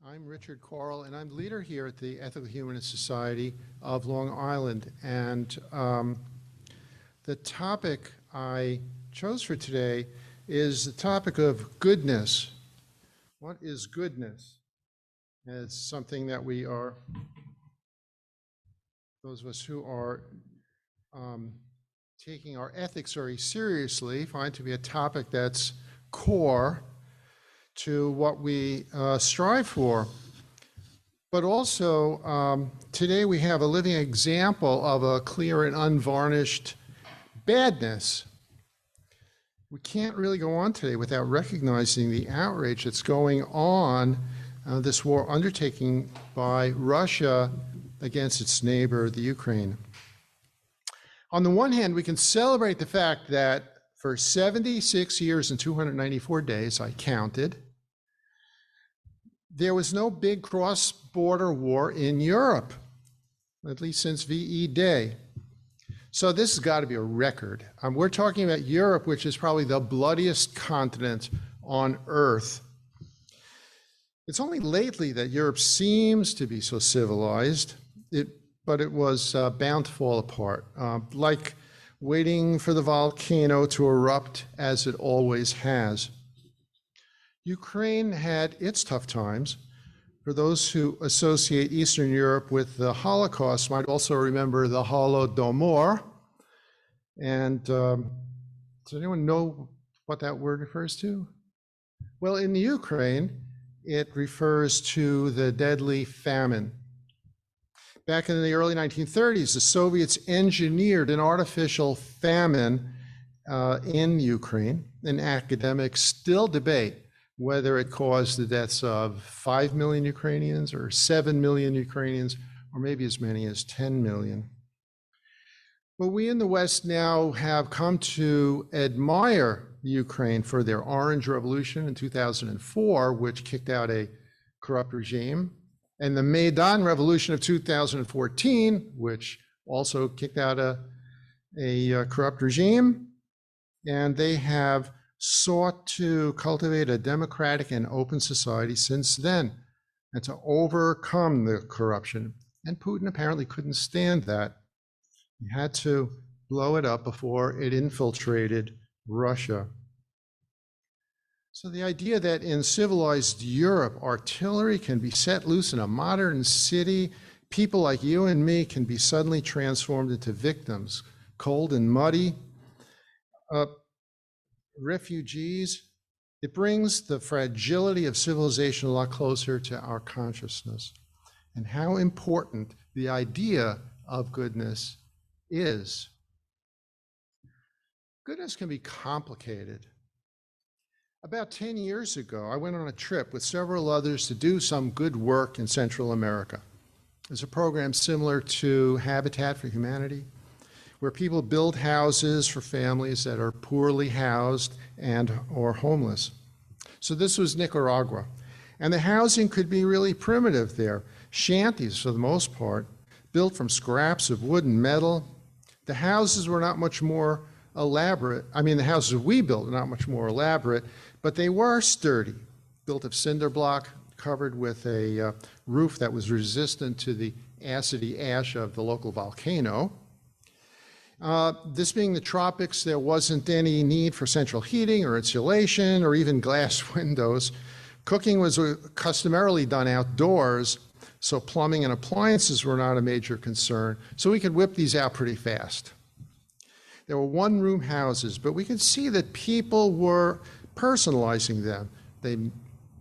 I'm Richard Koral, and I'm the leader here at the Ethical Humanist Society of Long Island. And the topic I chose for today is the topic of goodness. What is goodness? It's something that we are, those of us who are taking our ethics very seriously, find to be a topic that's core to what we strive for. But also, today we have a living example of a clear and unvarnished badness. We can't really go on today without recognizing the outrage that's going on, this war undertaking by Russia against its neighbor, the Ukraine. On the one hand, we can celebrate the fact that for 76 years and 294 days, I counted, there was no big cross-border war in Europe, at least since VE Day. So this has got to be a record. We're talking about Europe, which is probably the bloodiest continent on Earth. It's only lately that Europe seems to be so civilized, but it was bound to fall apart, like waiting for the volcano to erupt as it always has. Ukraine had its tough times. For those who associate Eastern Europe with the Holocaust might also remember the Holodomor. And does anyone know what that word refers to? Well, in the Ukraine, it refers to the deadly famine. Back in the early 1930s, the Soviets engineered an artificial famine in Ukraine, and academics still debate whether it caused the deaths of 5 million Ukrainians or 7 million Ukrainians, or maybe as many as 10 million. But we in the West now have come to admire Ukraine for their Orange Revolution in 2004, which kicked out a corrupt regime, and the Maidan Revolution of 2014, which also kicked out a corrupt regime. And they have sought to cultivate a democratic and open society since then, and to overcome the corruption. And Putin apparently couldn't stand that. He had to blow it up before it infiltrated Russia. So the idea that in civilized Europe, artillery can be set loose in a modern city, people like you and me can be suddenly transformed into victims, cold and muddy, refugees, it brings the fragility of civilization a lot closer to our consciousness and how important the idea of goodness is. Goodness can be complicated. About 10 years ago, I went on a trip with several others to do some good work in Central America. It's a program similar to Habitat for Humanity, where people build houses for families that are poorly housed and or homeless. So this was Nicaragua. And the housing could be really primitive there. Shanties, for the most part, built from scraps of wood and metal. The houses were not much more elaborate. I mean, the houses we built were not much more elaborate, but they were sturdy, built of cinder block, covered with a roof that was resistant to the acidy ash of the local volcano. This being the tropics, there wasn't any need for central heating or insulation or even glass windows. Cooking was customarily done outdoors, so plumbing and appliances were not a major concern. So we could whip these out pretty fast. There were one-room houses, but we could see that people were personalizing them. They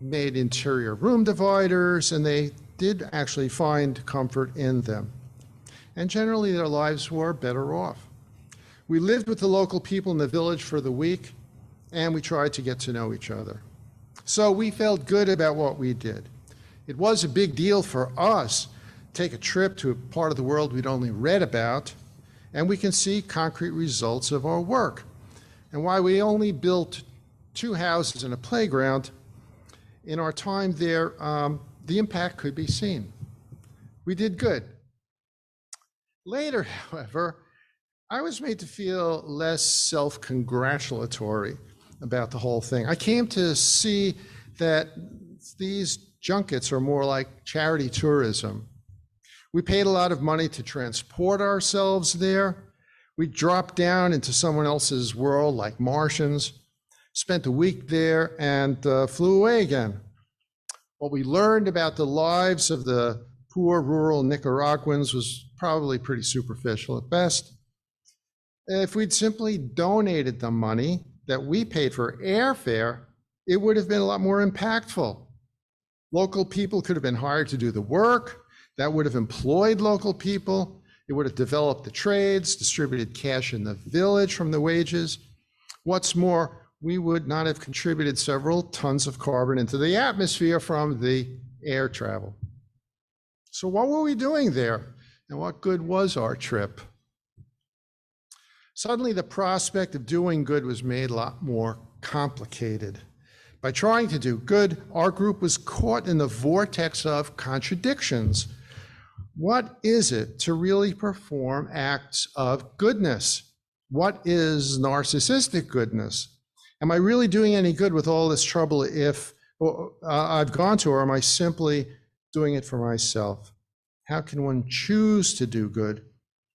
made interior room dividers, and they did actually find comfort in them. And generally, their lives were better off. We lived with the local people in the village for the week, and we tried to get to know each other. So we felt good about what we did. It was a big deal for us to take a trip to a part of the world we'd only read about, and we can see concrete results of our work. And while we only built 2 houses and a playground, in our time there, the impact could be seen. We did good. Later, however, I was made to feel less self-congratulatory about the whole thing. I came to see that these junkets are more like charity tourism. We paid a lot of money to transport ourselves there. We dropped down into someone else's world like Martians, spent a week there, and flew away again. What we learned about the lives of the poor rural Nicaraguans was probably pretty superficial at best. If we'd simply donated the money that we paid for airfare, it would have been a lot more impactful. Local people could have been hired to do the work. That would have employed local people. It would have developed the trades, distributed cash in the village from the wages. What's more, we would not have contributed several tons of carbon into the atmosphere from the air travel. So what were we doing there? And what good was our trip? Suddenly, the prospect of doing good was made a lot more complicated. By trying to do good, our group was caught in the vortex of contradictions. What is it to really perform acts of goodness? What is narcissistic goodness? Am I really doing any good with all this trouble if I've gone to, or am I simply doing it for myself? How can one choose to do good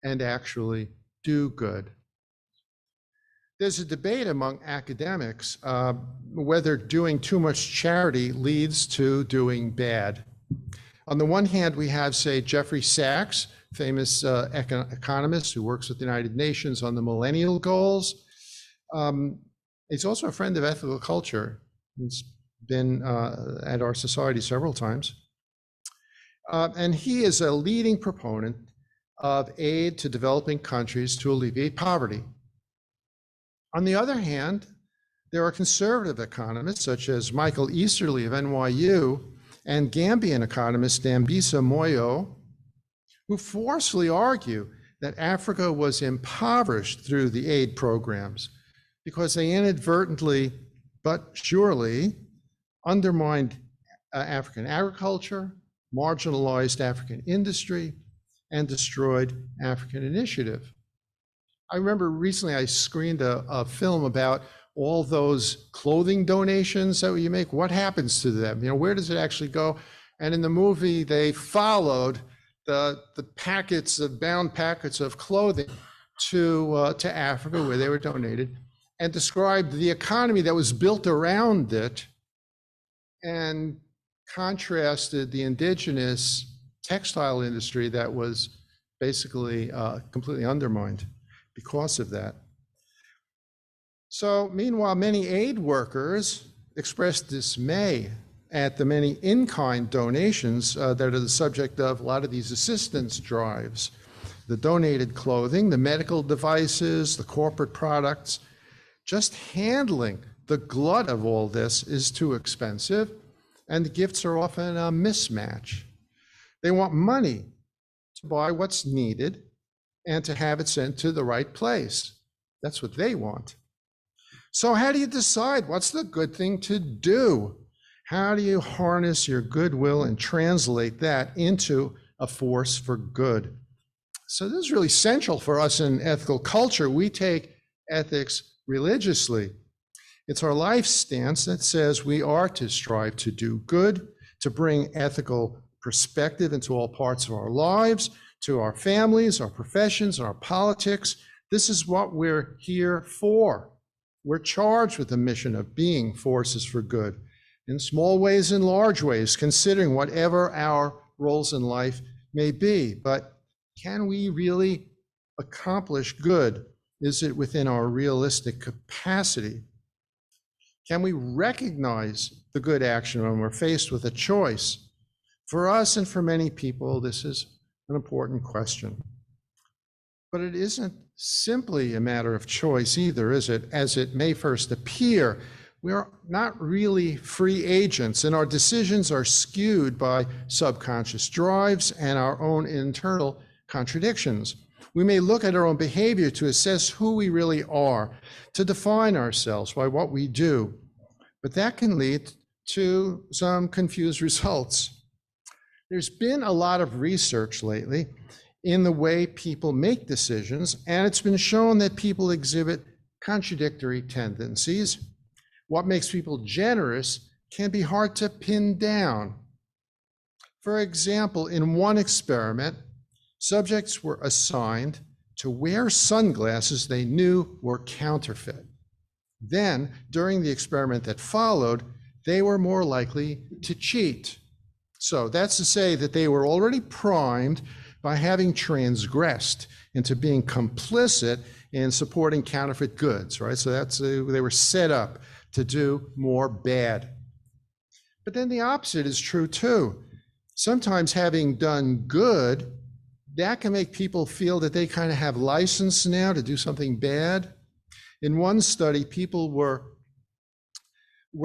and actually do good? There's a debate among academics whether doing too much charity leads to doing bad. On the one hand, we have, say, Jeffrey Sachs, famous economist who works with the United Nations on the millennial goals. He's also a friend of ethical culture. He's been at our society several times. And he is a leading proponent of aid to developing countries to alleviate poverty. On the other hand, there are conservative economists such as Michael Easterly of NYU and Gambian economist Dambisa Moyo, who forcefully argue that Africa was impoverished through the aid programs because they inadvertently but surely undermined African agriculture, marginalized African industry, and destroyed African initiative. I remember recently I screened a film about all those clothing donations that you make. What happens to them? You know, where does it actually go? And in the movie, they followed the packets of bound packets of clothing to Africa, where they were donated, and described the economy that was built around it, and contrasted the indigenous textile industry that was basically completely undermined because of that. So meanwhile, many aid workers expressed dismay at the many in-kind donations that are the subject of a lot of these assistance drives. The donated clothing, the medical devices, the corporate products. Just handling the glut of all this is too expensive, and the gifts are often a mismatch. They want money to buy what's needed and to have it sent to the right place. That's what they want. So how do you decide what's the good thing to do? How do you harness your goodwill and translate that into a force for good? So this is really central for us in ethical culture. We take ethics religiously. It's our life stance that says we are to strive to do good, to bring ethical perspective into all parts of our lives, to our families, our professions, our politics. This is what we're here for. We're charged with the mission of being forces for good, in small ways and large ways, considering whatever our roles in life may be. But can we really accomplish good? Is it within our realistic capacity? Can we recognize the good action when we're faced with a choice? For us and for many people, this is an important question. But it isn't simply a matter of choice either, is it? As it may first appear, we are not really free agents, and our decisions are skewed by subconscious drives and our own internal contradictions. We may look at our own behavior to assess who we really are, to define ourselves by what we do, but that can lead to some confused results. There's been a lot of research lately in the way people make decisions, and it's been shown that people exhibit contradictory tendencies. What makes people generous can be hard to pin down. For example, in one experiment, subjects were assigned to wear sunglasses they knew were counterfeit. Then, during the experiment that followed, they were more likely to cheat. So that's to say that they were already primed by having transgressed into being complicit in supporting counterfeit goods, right? So they were set up to do more bad. But then the opposite is true too. Sometimes having done good, that can make people feel that they kind of have license now to do something bad. In one study, people were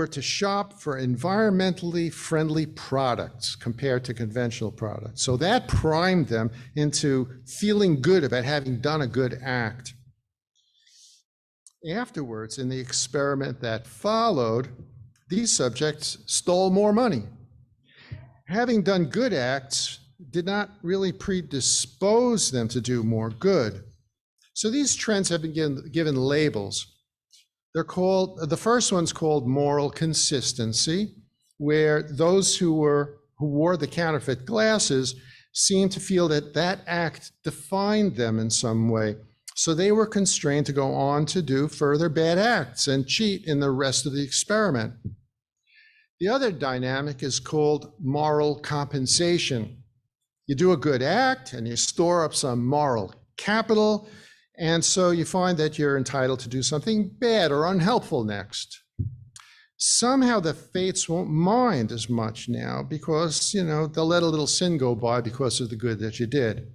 to shop for environmentally friendly products compared to conventional products. So that primed them into feeling good about having done a good act. Afterwards, in the experiment that followed, these subjects stole more money. Having done good acts did not really predispose them to do more good. So these trends have been given labels. They're called, the first one's called moral consistency, where those who wore the counterfeit glasses seemed to feel that that act defined them in some way. So they were constrained to go on to do further bad acts and cheat in the rest of the experiment. The other dynamic is called moral compensation. You do a good act and you store up some moral capital, and so you find that you're entitled to do something bad or unhelpful next. Somehow the fates won't mind as much now because, they'll let a little sin go by because of the good that you did.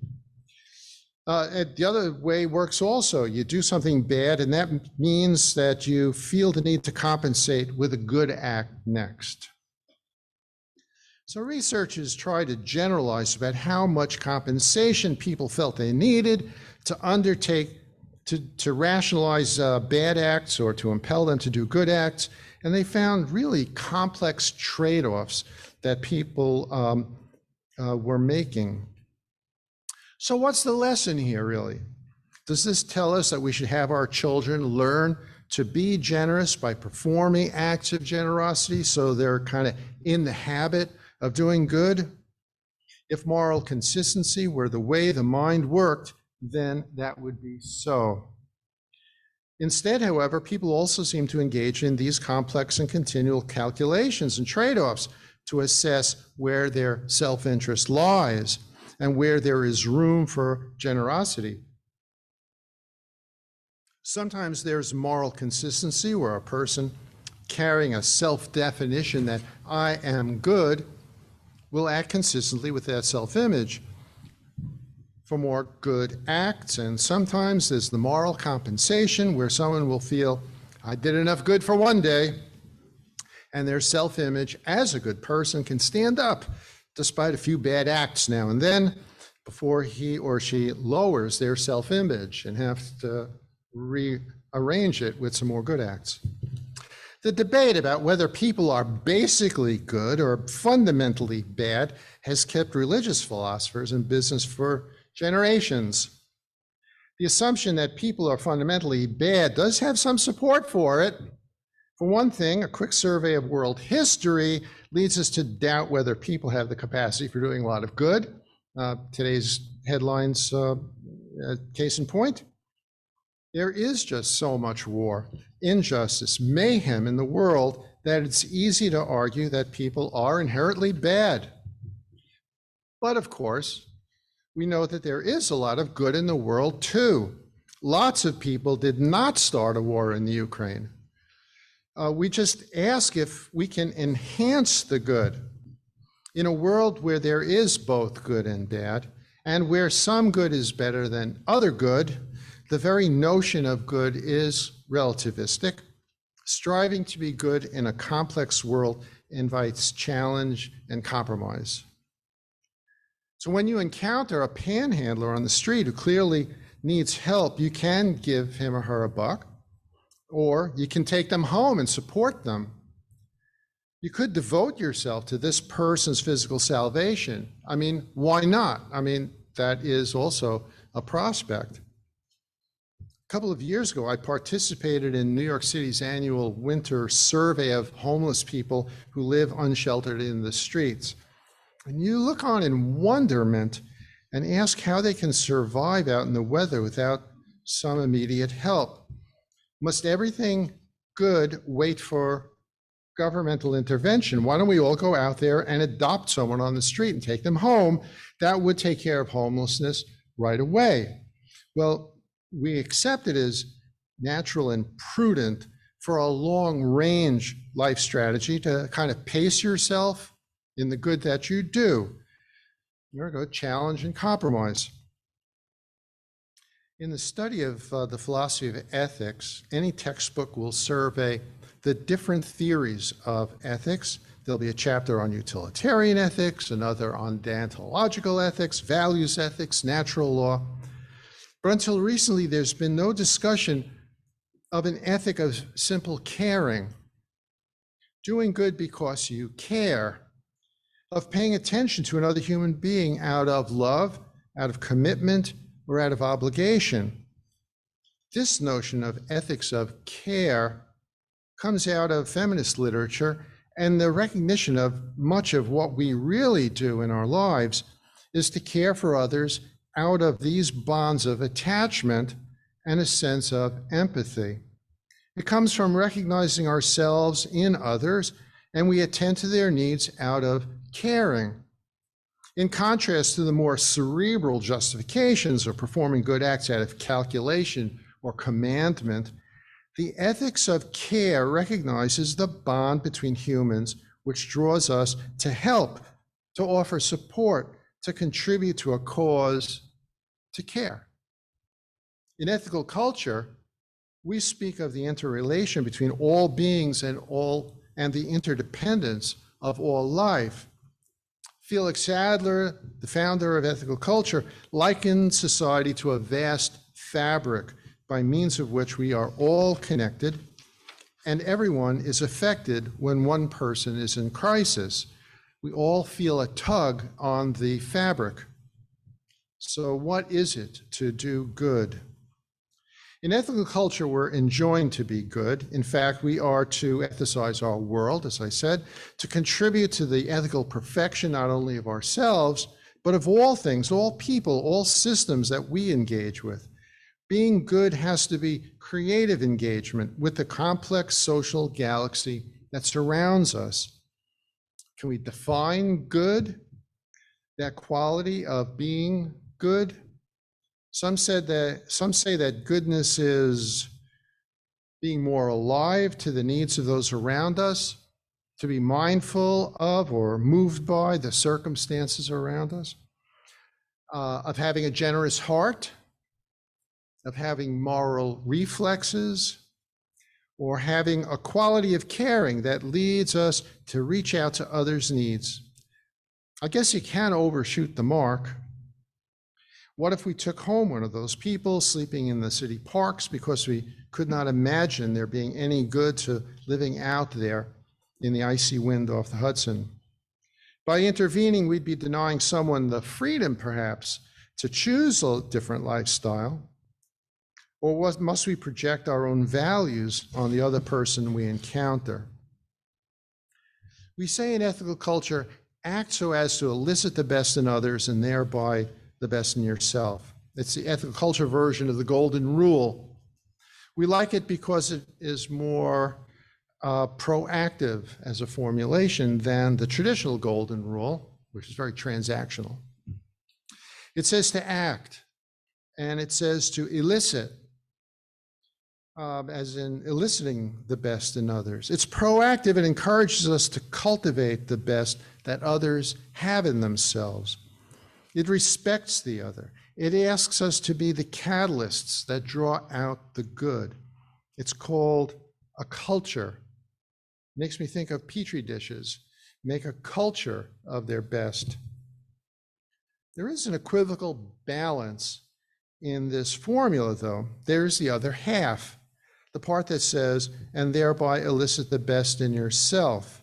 The other way works also. You do something bad, and that means that you feel the need to compensate with a good act next. So researchers try to generalize about how much compensation people felt they needed to undertake, to rationalize bad acts or to impel them to do good acts. And they found really complex trade-offs that people were making. So what's the lesson here, really? Does this tell us that we should have our children learn to be generous by performing acts of generosity so they're kind of in the habit of doing good? If moral consistency were the way the mind worked, then that would be so. Instead, however, people also seem to engage in these complex and continual calculations and trade-offs to assess where their self-interest lies and where there is room for generosity. Sometimes there's moral consistency where a person carrying a self-definition that I am good will act consistently with that self-image for more good acts. And sometimes there's the moral compensation where someone will feel, I did enough good for one day, and their self-image as a good person can stand up despite a few bad acts now and then before he or she lowers their self-image and have to rearrange it with some more good acts. The debate about whether people are basically good or fundamentally bad has kept religious philosophers in business for generations. The assumption that people are fundamentally bad does have some support for it. For one thing, a quick survey of world history leads us to doubt whether people have the capacity for doing a lot of good. Today's headlines, case in point. There is just so much war, injustice, mayhem in the world that it's easy to argue that people are inherently bad. But of course, we know that there is a lot of good in the world too. Lots of people did not start a war in the Ukraine. We just ask if we can enhance the good. In a world where there is both good and bad, and where some good is better than other good, the very notion of good is relativistic. Striving to be good in a complex world invites challenge and compromise. So when you encounter a panhandler on the street who clearly needs help, you can give him or her a buck, or you can take them home and support them. You could devote yourself to this person's physical salvation. I mean, why not? I mean, that is also a prospect. A couple of years ago, I participated in New York City's annual winter survey of homeless people who live unsheltered in the streets. And you look on in wonderment and ask how they can survive out in the weather without some immediate help. Must everything good wait for governmental intervention? Why don't we all go out there and adopt someone on the street and take them home? That would take care of homelessness right away. Well, we accept it as natural and prudent for a long-range life strategy to kind of pace yourself in the good that you do. There we go, challenge and compromise. In the study of the philosophy of ethics, any textbook will survey the different theories of ethics. There'll be a chapter on utilitarian ethics, another on deontological ethics, values ethics, natural law. But until recently, there's been no discussion of an ethic of simple caring, doing good because you care, of paying attention to another human being out of love, out of commitment, or out of obligation. This notion of ethics of care comes out of feminist literature, and the recognition of much of what we really do in our lives is to care for others out of these bonds of attachment and a sense of empathy. It comes from recognizing ourselves in others, and we attend to their needs out of caring. In contrast to the more cerebral justifications of performing good acts out of calculation or commandment, the ethics of care recognizes the bond between humans, which draws us to help, to offer support, to contribute to a cause, to care. In ethical culture, we speak of the interrelation between all beings and the interdependence of all life. Felix Adler, the founder of ethical culture, likened society to a vast fabric by means of which we are all connected, and everyone is affected when one person is in crisis. We all feel a tug on the fabric. So what is it to do good? In ethical culture, we're enjoined to be good. In fact, we are to ethicize our world, as I said, to contribute to the ethical perfection not only of ourselves, but of all things, all people, all systems that we engage with. Being good has to be creative engagement with the complex social galaxy that surrounds us. Can we define good? That quality of being good? Some say that goodness is being more alive to the needs of those around us, to be mindful of or moved by the circumstances around us, of having a generous heart, of having moral reflexes, or having a quality of caring that leads us to reach out to others' needs. I guess you can't overshoot the mark. What if we took home one of those people sleeping in the city parks because we could not imagine there being any good to living out there in the icy wind off the Hudson? By intervening, we'd be denying someone the freedom, perhaps, to choose a different lifestyle. Or must we project our own values on the other person we encounter? We say in ethical culture, act so as to elicit the best in others and thereby the best in yourself. It's the ethical culture version of the golden rule. We like it because it is more proactive as a formulation than the traditional golden rule, which is very transactional. It says to act, and it says to elicit, as in eliciting the best in others. It's proactive and encourages us to cultivate the best that others have in themselves. It respects the other. It asks us to be the catalysts that draw out the good. It's called a culture. It makes me think of petri dishes. Make a culture of their best. There is an equivocal balance in this formula, though. There's the other half, the part that says, and thereby elicit the best in yourself.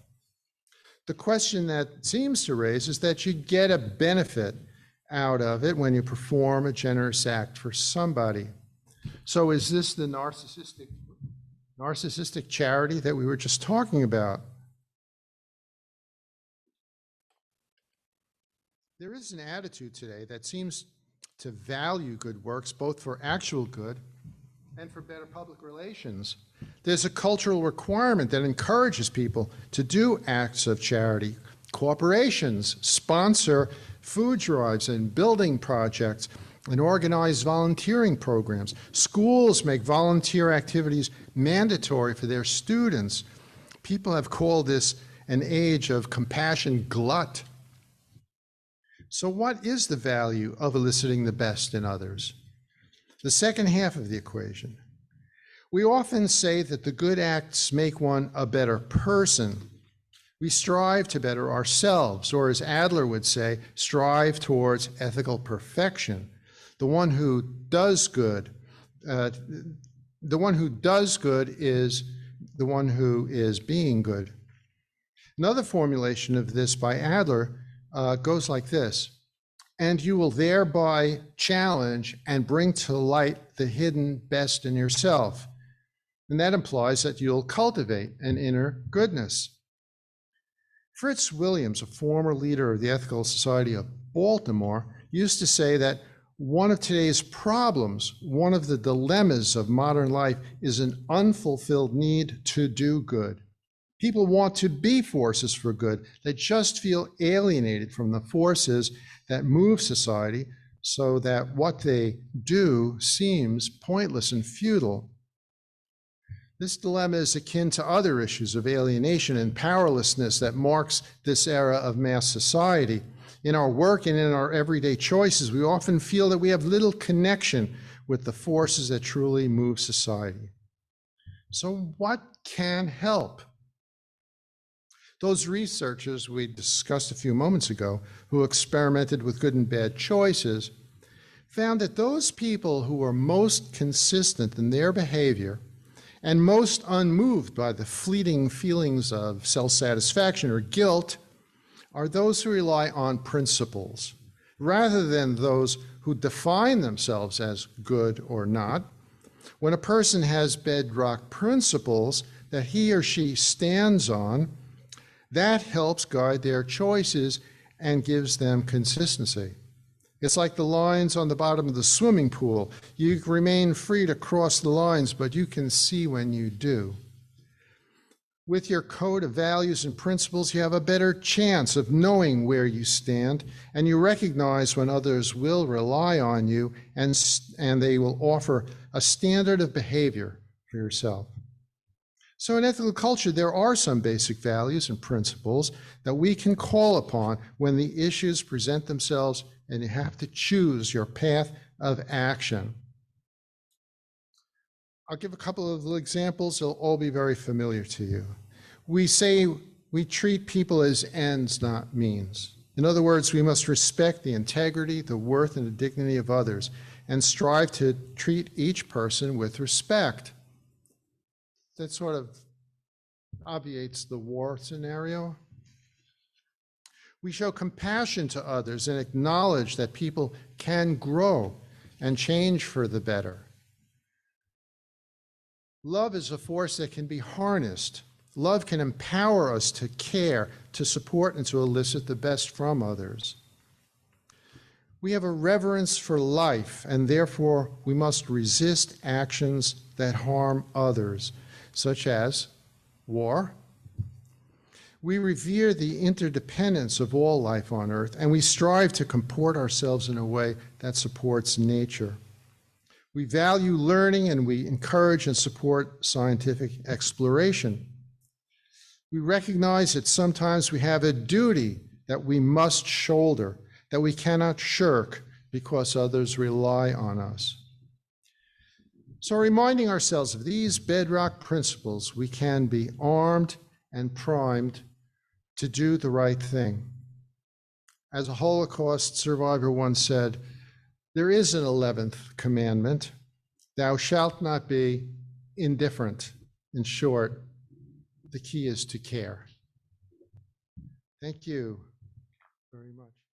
The question that seems to raise is that you get a benefit out of it when you perform a generous act for somebody. So is this the narcissistic charity that we were just talking about? There is an attitude today that seems to value good works both for actual good and for better public relations. There's a cultural requirement that encourages people to do acts of charity. Corporations sponsor food drives and building projects and organize volunteering programs. Schools make volunteer activities mandatory for their students. People have called this an age of compassion glut. So what is the value of eliciting the best in others? The second half of the equation. We often say that the good acts make one a better person. We strive to better ourselves, or as Adler would say, strive towards ethical perfection. The one who does good, is the one who is being good. Another formulation of this by Adler goes like this: and you will thereby challenge and bring to light the hidden best in yourself. And that implies that you'll cultivate an inner goodness. Fritz Williams, a former leader of the Ethical Society of Baltimore, used to say that one of today's problems, one of the dilemmas of modern life, is an unfulfilled need to do good. People want to be forces for good. They just feel alienated from the forces that move society, so that what they do seems pointless and futile. This dilemma is akin to other issues of alienation and powerlessness that marks this era of mass society. In our work and in our everyday choices, we often feel that we have little connection with the forces that truly move society. So what can help? Those researchers we discussed a few moments ago, who experimented with good and bad choices, found that those people who were most consistent in their behavior and most unmoved by the fleeting feelings of self-satisfaction or guilt are those who rely on principles, rather than those who define themselves as good or not. When a person has bedrock principles that he or she stands on, that helps guide their choices and gives them consistency. It's like the lines on the bottom of the swimming pool. You remain free to cross the lines, but you can see when you do. With your code of values and principles, you have a better chance of knowing where you stand, and you recognize when others will rely on you, and they will offer a standard of behavior for yourself. So in ethical culture, there are some basic values and principles that we can call upon when the issues present themselves and you have to choose your path of action. I'll give a couple of examples. They'll all be very familiar to you. We say we treat people as ends, not means. In other words, we must respect the integrity, the worth, and the dignity of others and strive to treat each person with respect. That sort of obviates the war scenario. We show compassion to others and acknowledge that people can grow and change for the better. Love is a force that can be harnessed. Love can empower us to care, to support, and to elicit the best from others. We have a reverence for life, and therefore we must resist actions that harm others, such as war. We revere the interdependence of all life on Earth, and we strive to comport ourselves in a way that supports nature. We value learning, and we encourage and support scientific exploration. We recognize that sometimes we have a duty that we must shoulder, that we cannot shirk because others rely on us. So reminding ourselves of these bedrock principles, we can be armed and primed to do the right thing. As a Holocaust survivor once said, there is an 11th commandment: thou shalt not be indifferent. In short, the key is to care. Thank you very much.